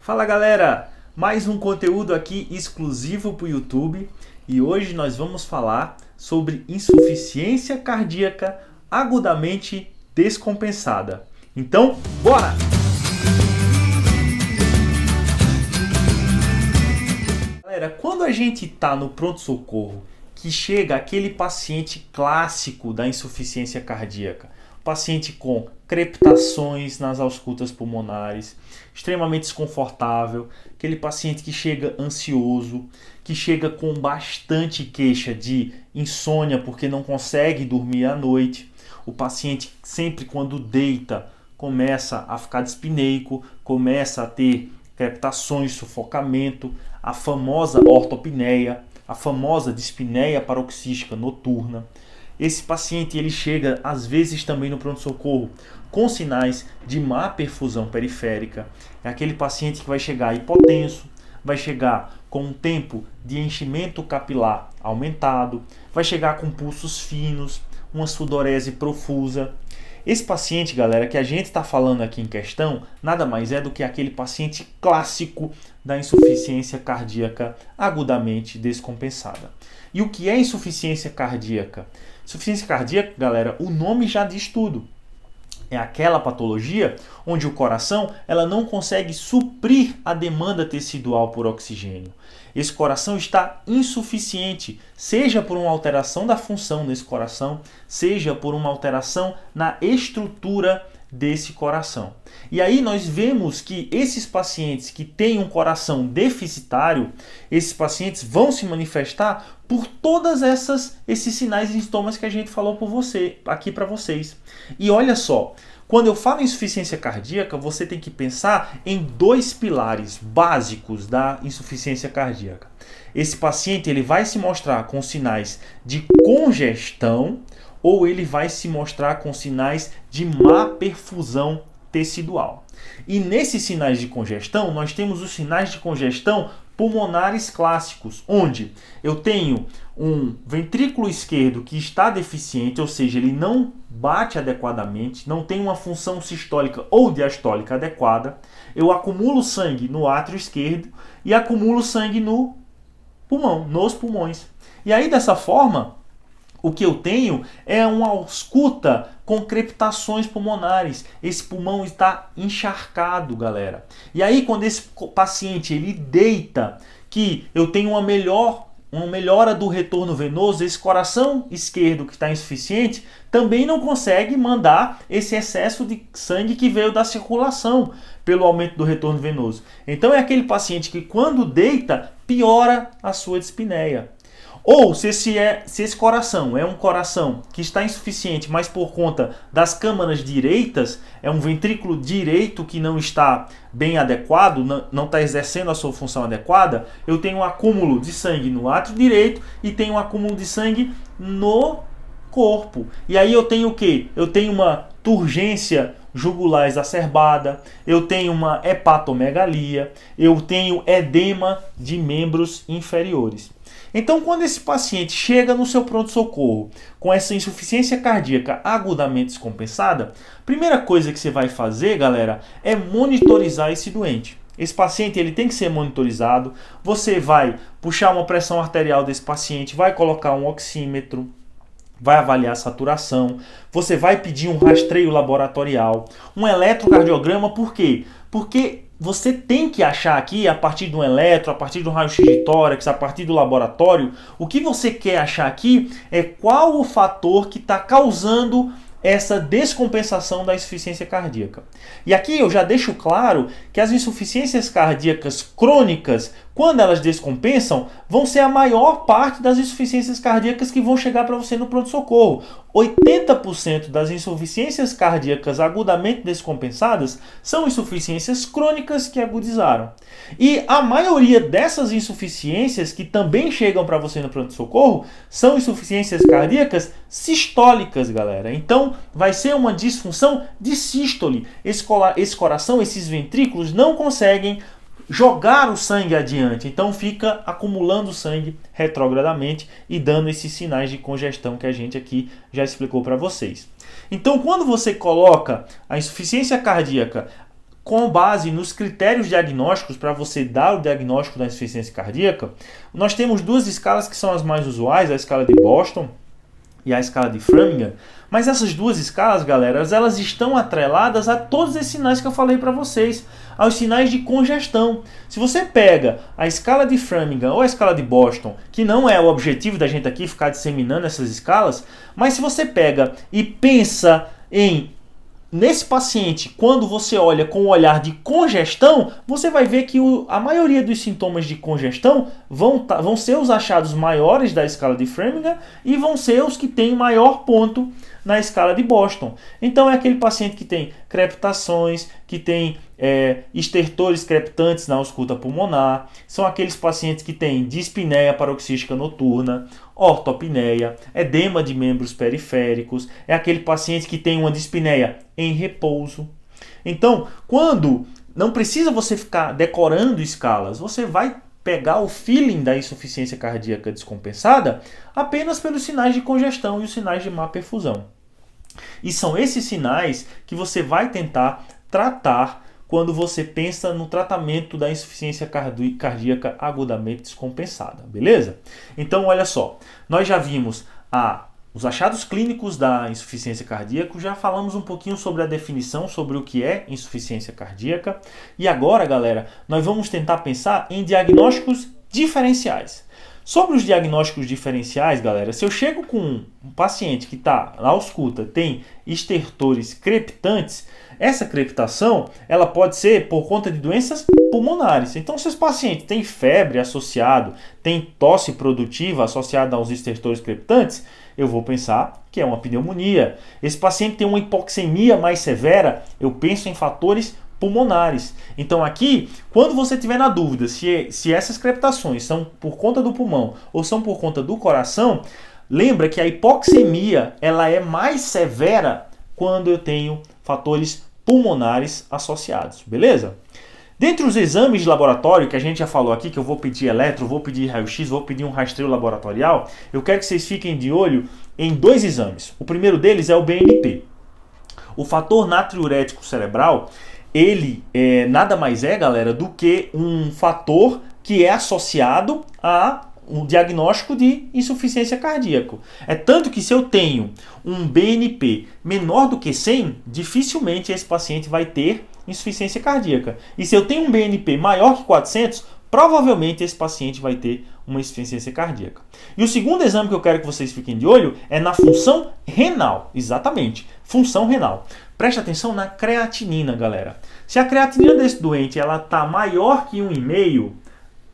Fala galera, mais um conteúdo aqui exclusivo para o YouTube e hoje nós vamos falar sobre insuficiência cardíaca agudamente descompensada. Então, bora! Galera, quando a gente está no pronto-socorro, que chega aquele paciente clássico da insuficiência cardíaca, paciente com crepitações nas auscultas pulmonares, extremamente desconfortável, aquele paciente que chega ansioso, que chega com bastante queixa de insônia porque não consegue dormir à noite, o paciente sempre quando deita começa a ficar dispneico, começa a ter crepitações, sufocamento, a famosa ortopneia, a famosa dispneia paroxística noturna. Esse paciente ele chega às vezes também no pronto-socorro com sinais de má perfusão periférica. É aquele paciente que vai chegar hipotenso, vai chegar com um tempo de enchimento capilar aumentado, vai chegar com pulsos finos, uma sudorese profusa. Esse paciente, galera, que a gente está falando aqui em questão, nada mais é do que aquele paciente clássico da insuficiência cardíaca agudamente descompensada. E o que é insuficiência cardíaca? Insuficiência cardíaca, galera, o nome já diz tudo. É aquela patologia onde o coração ela não consegue suprir a demanda tecidual por oxigênio. Esse coração está insuficiente, seja por uma alteração da função desse coração, seja por uma alteração na estrutura desse coração. E aí nós vemos que esses pacientes que têm um coração deficitário, esses pacientes vão se manifestar por todas esses sinais e sintomas que a gente falou aqui para vocês. E olha só, quando eu falo em insuficiência cardíaca, você tem que pensar em dois pilares básicos da insuficiência cardíaca. Esse paciente ele vai se mostrar com sinais de congestão ou ele vai se mostrar com sinais de má perfusão tecidual. E nesses sinais de congestão, nós temos os sinais de congestão pulmonares clássicos, onde eu tenho um ventrículo esquerdo que está deficiente, ou seja, ele não bate adequadamente, não tem uma função sistólica ou diastólica adequada, eu acumulo sangue no átrio esquerdo e acumulo sangue no pulmão, nos pulmões. E aí, dessa forma, o que eu tenho é uma ausculta com crepitações pulmonares. Esse pulmão está encharcado, galera. E aí, quando esse paciente ele deita, que eu tenho uma melhora do retorno venoso, esse coração esquerdo que está insuficiente também não consegue mandar esse excesso de sangue que veio da circulação pelo aumento do retorno venoso. Então é aquele paciente que quando deita, piora a sua dispneia. Ou se esse coração é um coração que está insuficiente, mas por conta das câmaras direitas, é um ventrículo direito que não está bem adequado, não está exercendo a sua função adequada, eu tenho um acúmulo de sangue no átrio direito e tenho um acúmulo de sangue no corpo. E aí eu tenho o quê? Eu tenho uma turgência jugular exacerbada, eu tenho uma hepatomegalia, eu tenho edema de membros inferiores. Então, quando esse paciente chega no seu pronto-socorro com essa insuficiência cardíaca agudamente descompensada, a primeira coisa que você vai fazer, galera, é monitorizar esse doente. Esse paciente ele tem que ser monitorizado, você vai puxar uma pressão arterial desse paciente, vai colocar um oxímetro, vai avaliar a saturação, você vai pedir um rastreio laboratorial, um eletrocardiograma, por quê? Porque você tem que achar aqui, a partir de um eletro, a partir de um raio-x de tórax, a partir do laboratório, o que você quer achar aqui é qual o fator que está causando essa descompensação da insuficiência cardíaca. E aqui eu já deixo claro que as insuficiências cardíacas crônicas, quando elas descompensam, vão ser a maior parte das insuficiências cardíacas que vão chegar para você no pronto-socorro. 80% das insuficiências cardíacas agudamente descompensadas são insuficiências crônicas que agudizaram. E a maioria dessas insuficiências que também chegam para você no pronto-socorro são insuficiências cardíacas sistólicas, galera. Então, vai ser uma disfunção de sístole. Esse coração, esses ventrículos não conseguem jogar o sangue adiante, então fica acumulando sangue retrogradamente e dando esses sinais de congestão que a gente aqui já explicou para vocês. Então, quando você coloca a insuficiência cardíaca com base nos critérios diagnósticos para você dar o diagnóstico da insuficiência cardíaca, nós temos duas escalas que são as mais usuais, a escala de Boston e a escala de Framingham. Mas essas duas escalas, galera, elas estão atreladas a todos esses sinais que eu falei para vocês, aos sinais de congestão. Se você pega a escala de Framingham ou a escala de Boston, que não é o objetivo da gente aqui ficar disseminando essas escalas, mas se você pega e pensa nesse paciente, quando você olha com o olhar de congestão, você vai ver que a maioria dos sintomas de congestão vão ser os achados maiores da escala de Framingham e vão ser os que têm maior ponto na escala de Boston. Então é aquele paciente que tem crepitações, que tem estertores crepitantes na ausculta pulmonar, são aqueles pacientes que têm dispneia paroxística noturna, ortopneia, edema de membros periféricos, é aquele paciente que tem uma dispneia em repouso. Então, quando não precisa você ficar decorando escalas, você vai pegar o feeling da insuficiência cardíaca descompensada apenas pelos sinais de congestão e os sinais de má perfusão. E são esses sinais que você vai tentar tratar quando você pensa no tratamento da insuficiência cardíaca agudamente descompensada, beleza? Então, olha só, nós já vimos os achados clínicos da insuficiência cardíaca, já falamos um pouquinho sobre a definição, sobre o que é insuficiência cardíaca, e agora, galera, nós vamos tentar pensar em diagnósticos diferenciais. Sobre os diagnósticos diferenciais, galera, se eu chego com um paciente que está na ausculta, tem estertores crepitantes, essa crepitação ela pode ser por conta de doenças pulmonares. Então, se esse paciente tem febre associado, tem tosse produtiva associada aos estertores crepitantes, eu vou pensar que é uma pneumonia. Esse paciente tem uma hipoxemia mais severa, eu penso em fatores pulmonares. Então aqui, quando você tiver na dúvida se essas crepitações são por conta do pulmão ou são por conta do coração, lembra que a hipoxemia ela é mais severa quando eu tenho fatores pulmonares associados, beleza? Dentre os exames de laboratório que a gente já falou aqui, que eu vou pedir eletro, vou pedir raio-x, vou pedir um rastreio laboratorial, eu quero que vocês fiquem de olho em dois exames. O primeiro deles é o BNP. O fator natriurético cerebral, ele nada mais é, galera, do que um fator que é associado a um diagnóstico de insuficiência cardíaca. É tanto que se eu tenho um BNP menor do que 100, dificilmente esse paciente vai ter insuficiência cardíaca. E se eu tenho um BNP maior que 400, provavelmente esse paciente vai ter uma insuficiência cardíaca. E o segundo exame que eu quero que vocês fiquem de olho é na função renal. Exatamente, função renal. Preste atenção na creatinina, galera. Se a creatinina desse doente ela está maior que 1,5,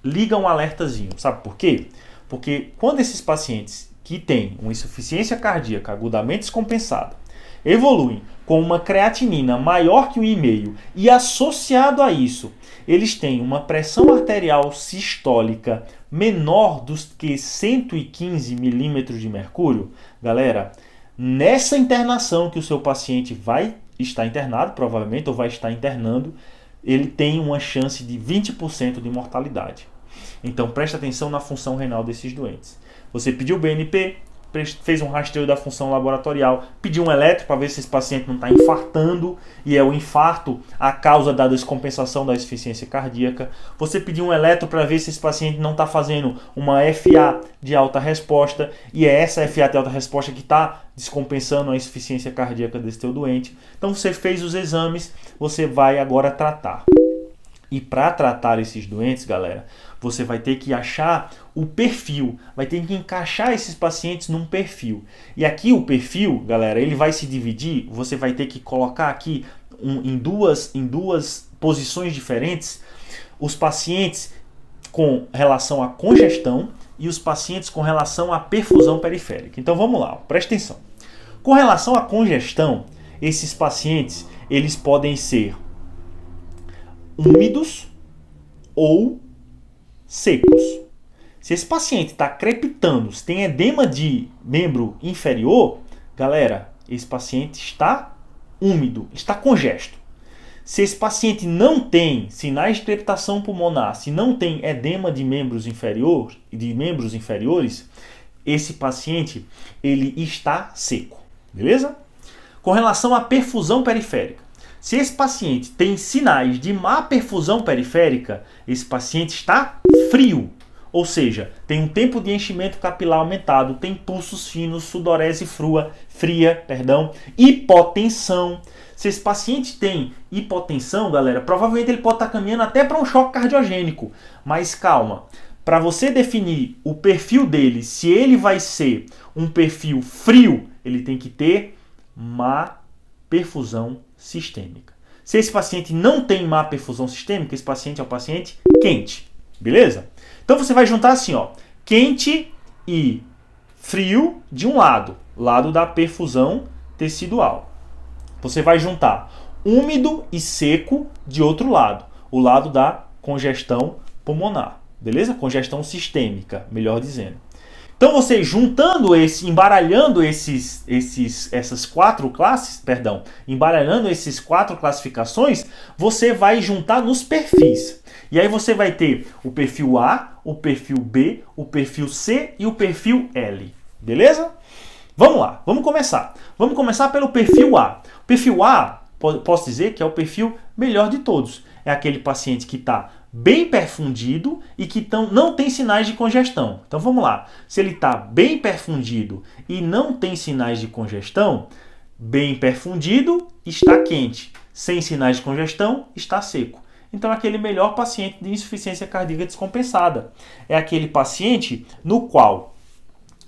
liga um alertazinho. Sabe por quê? Porque quando esses pacientes que têm uma insuficiência cardíaca agudamente descompensada evoluem com uma creatinina maior que 1,5 e associado a isso, eles têm uma pressão arterial sistólica menor do que 115 milímetros de mercúrio, galera, nessa internação que o seu paciente vai estar internado, provavelmente, ou vai estar internando, ele tem uma chance de 20% de mortalidade. Então preste atenção na função renal desses doentes. Você pediu o BNP, fez um rastreio da função laboratorial, pediu um eletro para ver se esse paciente não está infartando, e é o infarto a causa da descompensação da insuficiência cardíaca. Você pediu um eletro para ver se esse paciente não está fazendo uma FA de alta resposta, e é essa FA de alta resposta que está descompensando a insuficiência cardíaca desse teu doente. Então você fez os exames, você vai agora tratar. E para tratar esses doentes, galera, você vai ter que achar o perfil, vai ter que encaixar esses pacientes num perfil. E aqui o perfil, galera, ele vai se dividir, você vai ter que colocar aqui em duas posições diferentes os pacientes com relação à congestão e os pacientes com relação à perfusão periférica. Então vamos lá, presta atenção. Com relação à congestão, esses pacientes eles podem ser úmidos ou secos. Se esse paciente está crepitando, se tem edema de membro inferior, galera, esse paciente está úmido, está congesto. Se esse paciente não tem sinais de crepitação pulmonar, se não tem edema de membros inferiores, esse paciente ele está seco, beleza? Com relação à perfusão periférica, Se esse paciente tem sinais de má perfusão periférica, esse paciente está frio. Ou seja, tem um tempo de enchimento capilar aumentado, tem pulsos finos, sudorese fria, hipotensão. Se esse paciente tem hipotensão, galera, provavelmente ele pode estar caminhando até para um choque cardiogênico. Mas calma, para você definir o perfil dele, se ele vai ser um perfil frio, ele tem que ter má perfusão sistêmica. Se esse paciente não tem má perfusão sistêmica, esse paciente é um paciente quente, beleza? Então você vai juntar assim, ó, quente e frio de um lado da perfusão tecidual. Você vai juntar úmido e seco de outro lado, o lado da congestão pulmonar, beleza? Congestão sistêmica, melhor dizendo. Então você juntando embaralhando essas quatro classes, embaralhando esses quatro classificações, você vai juntar nos perfis. E aí você vai ter o perfil A, o perfil B, o perfil C e o perfil L. Beleza? Vamos lá, vamos começar. Vamos começar pelo perfil A. O perfil A, posso dizer que é o perfil melhor de todos. É aquele paciente que está bem perfundido e que não tem sinais de congestão. Então vamos lá. Se ele está bem perfundido e não tem sinais de congestão, bem perfundido está quente. Sem sinais de congestão, está seco. Então é aquele melhor paciente de insuficiência cardíaca descompensada. É aquele paciente no qual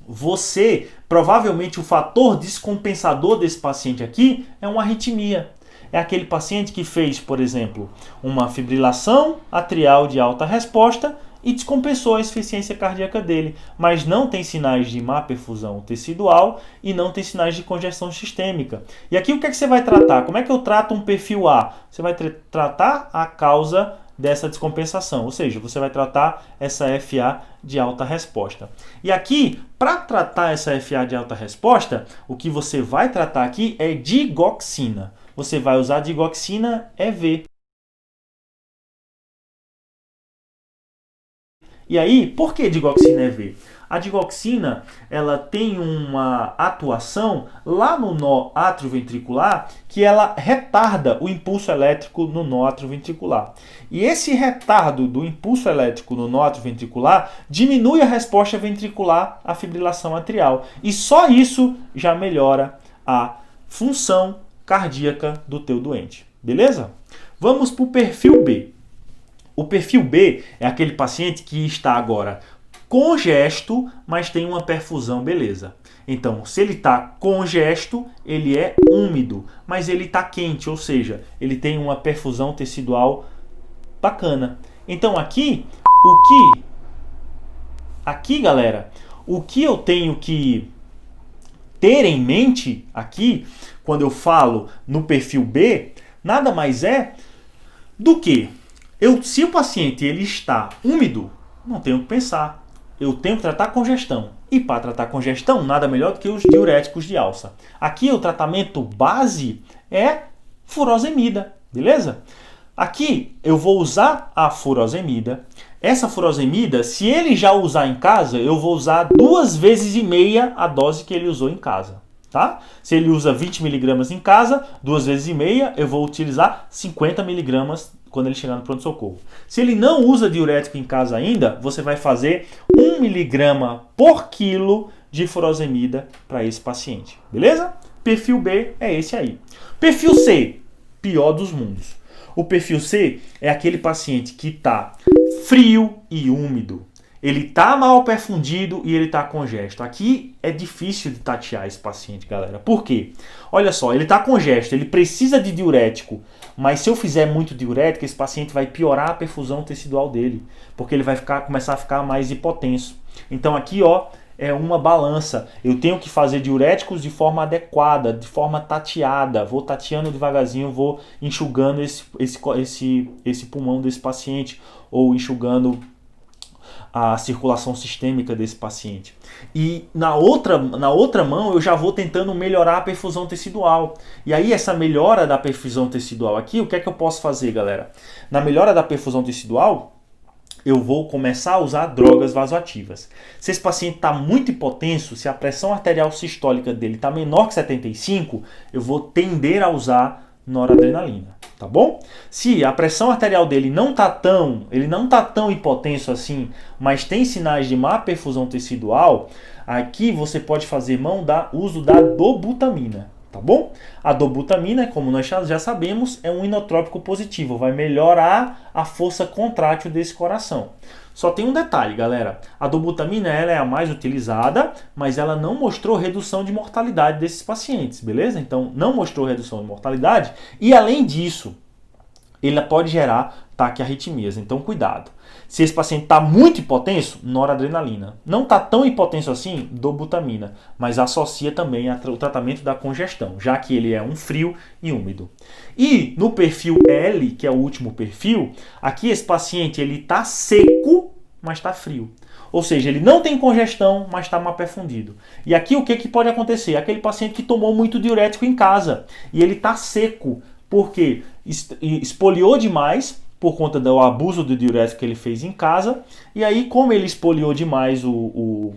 você, provavelmente o fator descompensador desse paciente aqui é uma arritmia. É aquele paciente que fez, por exemplo, uma fibrilação atrial de alta resposta e descompensou a insuficiência cardíaca dele, mas não tem sinais de má perfusão tecidual e não tem sinais de congestão sistêmica. E aqui o que é que você vai tratar? Como é que eu trato um perfil A? Você vai tratar a causa dessa descompensação, ou seja, você vai tratar essa FA de alta resposta. E aqui, para tratar essa FA de alta resposta, o que você vai tratar aqui é digoxina. Você vai usar digoxina EV. E aí, por que digoxina EV? A digoxina, ela tem uma atuação lá no nó atrioventricular que ela retarda o impulso elétrico no nó atrioventricular. E esse retardo do impulso elétrico no nó atrioventricular diminui a resposta ventricular à fibrilação atrial. E só isso já melhora a função cardíaca do teu doente. Beleza? Vamos para o perfil B. O perfil B é aquele paciente que está agora congesto, mas tem uma perfusão, beleza. Então, se ele está congesto, ele é úmido, mas ele está quente, ou seja, ele tem uma perfusão tecidual bacana. Então aqui, galera, o que eu tenho que ter em mente aqui, quando eu falo no perfil B, nada mais é do que se o paciente ele está úmido, não tenho que pensar. Eu tenho que tratar congestão. E para tratar congestão, nada melhor do que os diuréticos de alça. Aqui o tratamento base é furosemida, beleza? Aqui eu vou usar a furosemida. Essa furosemida, se ele já usar em casa, eu vou usar 2,5 vezes a dose que ele usou em casa. Tá? Se ele usa 20 mg em casa, 2,5 vezes, eu vou utilizar 50 mg quando ele chegar no pronto-socorro. Se ele não usa diurético em casa ainda, você vai fazer 1 mg por quilo de furosemida para esse paciente. Beleza? Perfil B é esse aí. Perfil C, pior dos mundos. O perfil C é aquele paciente que está frio e úmido. Ele está mal perfundido e ele está congesto. Aqui é difícil de tatear esse paciente, galera. Por quê? Olha só, ele está congesto, ele precisa de diurético. Mas se eu fizer muito diurético, esse paciente vai piorar a perfusão tecidual dele. Porque ele vai começar a ficar mais hipotenso. Então aqui, ó, é uma balança. Eu tenho que fazer diuréticos de forma adequada, de forma tateada. Vou tateando devagarzinho, vou enxugando esse pulmão desse paciente. Ou enxugando a circulação sistêmica desse paciente. E na outra mão eu já vou tentando melhorar a perfusão tecidual. E aí essa melhora da perfusão tecidual aqui, o que é que eu posso fazer, galera? Na melhora da perfusão tecidual, eu vou começar a usar drogas vasoativas. Se esse paciente está muito hipotenso, se a pressão arterial sistólica dele está menor que 75, eu vou tender a usar noradrenalina, tá bom? Se a pressão arterial dele ele não tá tão hipotenso assim, mas tem sinais de má perfusão tecidual, aqui você pode fazer uso da dobutamina, tá bom? A dobutamina, como nós já sabemos, é um inotrópico positivo, vai melhorar a força contrátil desse coração. Só tem um detalhe, galera. A dobutamina ela é a mais utilizada, mas ela não mostrou redução de mortalidade desses pacientes, beleza? Então, não mostrou redução de mortalidade e, além disso, ele pode gerar taquiarritmias. Então, cuidado. Se esse paciente está muito hipotenso, noradrenalina. Não está tão hipotenso assim, dobutamina. Mas associa também o tratamento da congestão, já que ele é um frio e úmido. E no perfil L, que é o último perfil, aqui esse paciente está seco, mas está frio. Ou seja, ele não tem congestão, mas está mal perfundido. E aqui o que pode acontecer? Aquele paciente que tomou muito diurético em casa e ele está seco, porque espoliou demais, por conta do abuso do diurético que ele fez em casa, e aí como ele espoliou demais o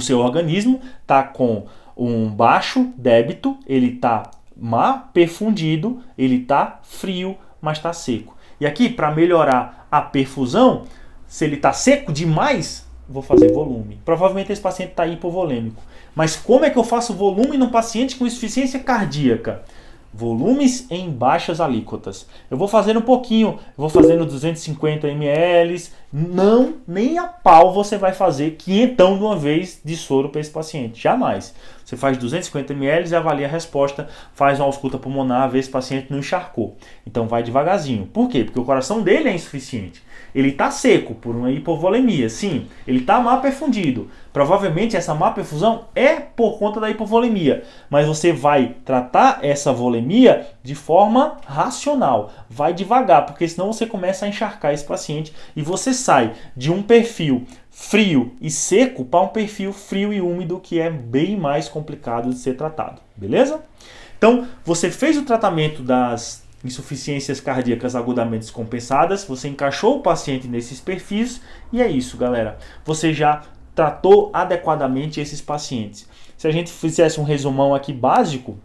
seu organismo, está com um baixo débito, ele está mal perfundido, ele está frio, mas está seco. E aqui, para melhorar a perfusão, se ele está seco demais, vou fazer volume. Provavelmente esse paciente está hipovolêmico. Mas como é que eu faço volume num paciente com insuficiência cardíaca? Volumes em baixas alíquotas. Eu vou fazendo um pouquinho, vou fazendo 250 ml. Não, nem a pau você vai fazer 500 de uma vez de soro para esse paciente. Jamais. Você faz 250 ml e avalia a resposta, faz uma ausculta pulmonar, vê se o paciente não encharcou. Então vai devagarzinho. Por quê? Porque o coração dele é insuficiente. Ele está seco por uma hipovolemia, sim. Ele está mal perfundido. Provavelmente essa má perfusão é por conta da hipovolemia. Mas você vai tratar essa volemia de forma racional. Vai devagar, porque senão você começa a encharcar esse paciente e você sai de um perfil frio e seco para um perfil frio e úmido, que é bem mais complicado de ser tratado. Beleza? Então, você fez o tratamento das insuficiências cardíacas agudamente descompensadas, você encaixou o paciente nesses perfis e é isso, galera. Você já tratou adequadamente esses pacientes. Se a gente fizesse um resumão aqui básico,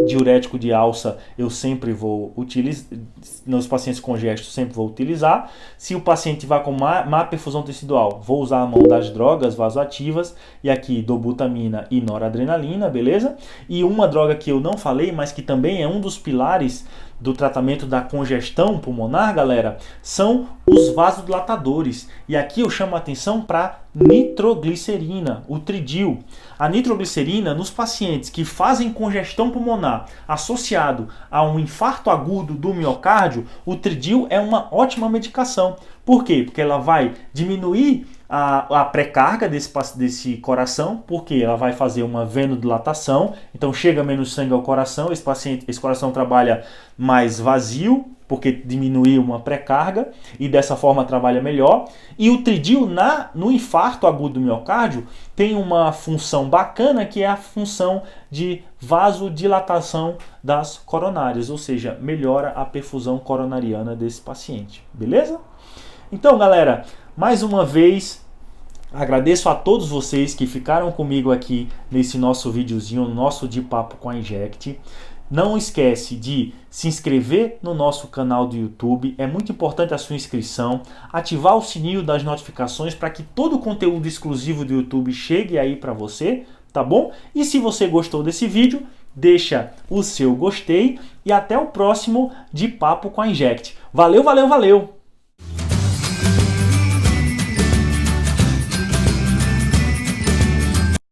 diurético de alça eu sempre vou utilizar, nos pacientes congestos sempre vou utilizar. Se o paciente vai com má perfusão tecidual, vou usar a mão das drogas vasoativas, e aqui dobutamina e noradrenalina, beleza? E uma droga que eu não falei, mas que também é um dos pilares do tratamento da congestão pulmonar, galera, são os vasodilatadores. E aqui eu chamo a atenção para nitroglicerina, o tridil. A nitroglicerina, nos pacientes que fazem congestão pulmonar associado a um infarto agudo do miocárdio, o tridil é uma ótima medicação. Por quê? Porque ela vai diminuir a pré-carga desse coração, porque ela vai fazer uma venodilatação, então chega menos sangue ao coração, esse coração trabalha mais vazio, porque diminuiu uma pré-carga, e dessa forma trabalha melhor. E o tridil no infarto agudo do miocárdio tem uma função bacana, que é a função de vasodilatação das coronárias, ou seja, melhora a perfusão coronariana desse paciente, beleza? Então, galera, mais uma vez, agradeço a todos vocês que ficaram comigo aqui nesse nosso videozinho, nosso de papo com a Inject. Não esquece de se inscrever no nosso canal do YouTube, é muito importante a sua inscrição, ativar o sininho das notificações para que todo o conteúdo exclusivo do YouTube chegue aí para você, tá bom? E se você gostou desse vídeo, deixa o seu gostei e até o próximo de papo com a Inject. Valeu, valeu, valeu!